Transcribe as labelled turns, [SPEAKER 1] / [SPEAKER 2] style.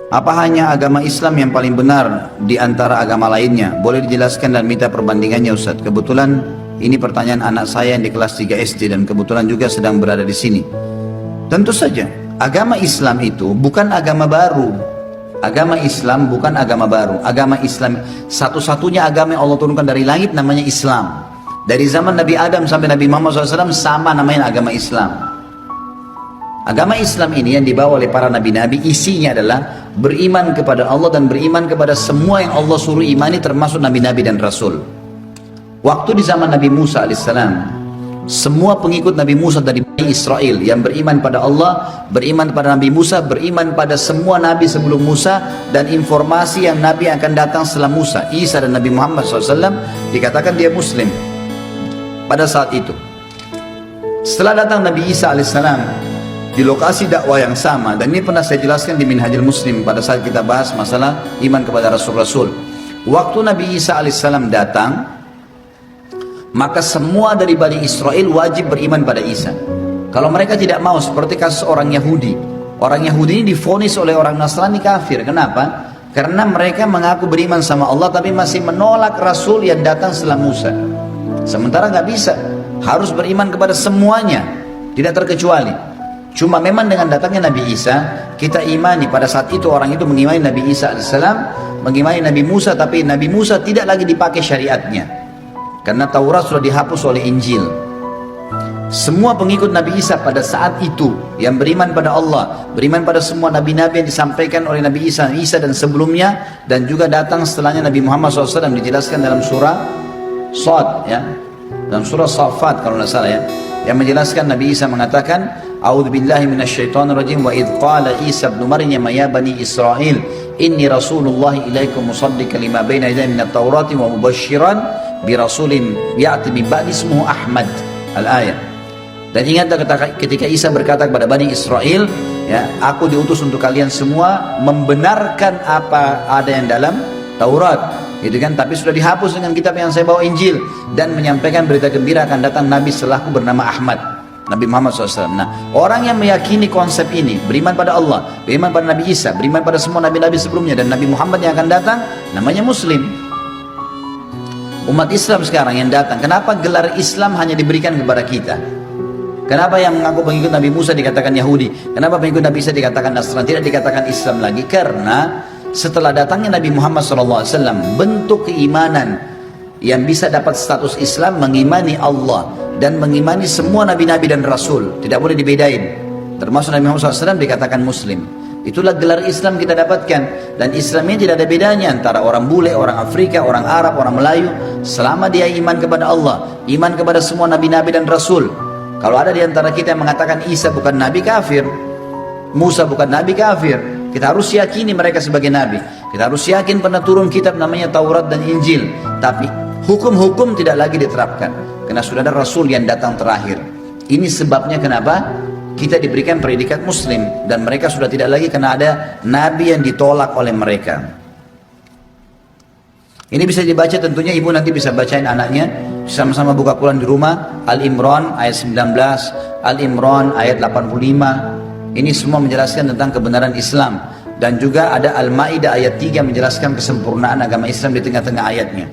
[SPEAKER 1] Apa hanya agama Islam yang paling benar di antara agama lainnya? Boleh dijelaskan dan minta perbandingannya Ustaz. Kebetulan ini pertanyaan anak saya yang di kelas 3 SD dan kebetulan juga sedang berada di sini. Tentu saja, agama Islam itu bukan agama baru. Agama Islam bukan agama baru. Agama Islam satu-satunya agama yang Allah turunkan dari langit namanya Islam. Dari zaman Nabi Adam sampai Nabi Muhammad SAW sama namanya agama Islam. Agama Islam ini yang dibawa oleh para nabi-nabi isinya adalah beriman kepada Allah dan beriman kepada semua yang Allah suruh imani termasuk nabi-nabi dan rasul. Waktu di zaman Nabi Musa alaihissalam, semua pengikut Nabi Musa dari Bani Israel yang beriman pada Allah, beriman pada Nabi Musa, beriman pada semua nabi sebelum Musa dan informasi yang nabi akan datang setelah Musa, Isa dan Nabi Muhammad SAW, dikatakan dia Muslim pada saat itu. Setelah datang Nabi Isa alaihissalam di lokasi dakwah yang sama, dan ini pernah saya jelaskan di Minhajul Muslim pada saat kita bahas masalah iman kepada Rasul-Rasul. Waktu Nabi Isa alaihissalam datang, maka semua dari Bani Israel wajib beriman pada Isa. Kalau mereka tidak mau, seperti kasus orang Yahudi. Orang Yahudi ini divonis oleh orang Nasrani kafir. Kenapa? Karena mereka mengaku beriman sama Allah tapi masih menolak Rasul yang datang setelah Musa. Sementara nggak bisa, harus beriman kepada semuanya, tidak terkecuali. Cuma memang dengan datangnya Nabi Isa, kita imani pada saat itu orang itu mengimani Nabi Isa alaihissalam, mengimani Nabi Musa, tapi Nabi Musa tidak lagi dipakai syariatnya. Karena Taurat sudah dihapus oleh Injil. Semua pengikut Nabi Isa pada saat itu yang beriman pada Allah, beriman pada semua nabi-nabi yang disampaikan oleh Nabi Isa dan sebelumnya, dan juga datang setelahnya Nabi Muhammad SAW, dijelaskan dalam surah Shad, ya, dalam surah Safat kalau tidak salah, ya, yang menjelaskan Nabi Isa mengatakan, A'udzu billahi minasyaitonir rajim, wa idz qala Isa ibn Maryam ya bani Israil inni rasulullah ilaikum musaddiqan lima baina yadayya minat taurati wa mubasysyiran bi rasulin ya'ti min ba'di ismuhu Ahmad, al-ayat. Dan ingatlah ketika Isa berkata kepada Bani Israel, ya, aku diutus untuk kalian semua membenarkan apa ada yang dalam Taurat, gitu kan, tapi sudah dihapus dengan kitab yang saya bawa, Injil, dan menyampaikan berita gembira akan datang Nabi setelahku bernama Ahmad, Nabi Muhammad SAW. Nah, orang yang meyakini konsep ini, beriman pada Allah, beriman pada Nabi Isa, beriman pada semua nabi-nabi sebelumnya dan Nabi Muhammad yang akan datang, namanya Muslim. Umat Islam sekarang yang datang, kenapa gelar Islam hanya diberikan kepada kita? Kenapa yang mengaku pengikut Nabi Musa dikatakan Yahudi? Kenapa pengikut Nabi Isa dikatakan Nasrani, tidak dikatakan Islam lagi? Karena setelah datangnya Nabi Muhammad SAW, bentuk keimanan yang bisa dapat status Islam mengimani Allah dan mengimani semua nabi-nabi dan rasul, tidak boleh dibedain, termasuk Nabi Muhammad SAW dikatakan Muslim. Itulah gelar Islam kita dapatkan, dan Islam ini tidak ada bedanya antara orang bule, orang Afrika, orang Arab, orang Melayu, selama dia iman kepada Allah, iman kepada semua nabi-nabi dan rasul. Kalau ada di antara kita yang mengatakan Isa bukan nabi, kafir, Musa bukan nabi, kafir. Kita harus yakini mereka sebagai nabi, kita harus yakin pernah turun kitab namanya Taurat dan Injil, tapi hukum-hukum tidak lagi diterapkan karena sudah ada Rasul yang datang terakhir. Ini sebabnya kenapa kita diberikan predikat Muslim, dan mereka sudah tidak lagi karena ada nabi yang ditolak oleh mereka. Ini bisa dibaca, tentunya ibu nanti bisa bacain anaknya, sama-sama buka Quran di rumah. Al-Imran ayat 19, Al-Imran ayat 85. Ini semua menjelaskan tentang kebenaran Islam, dan juga ada Al-Maidah ayat 3 menjelaskan kesempurnaan agama Islam di tengah-tengah ayatnya.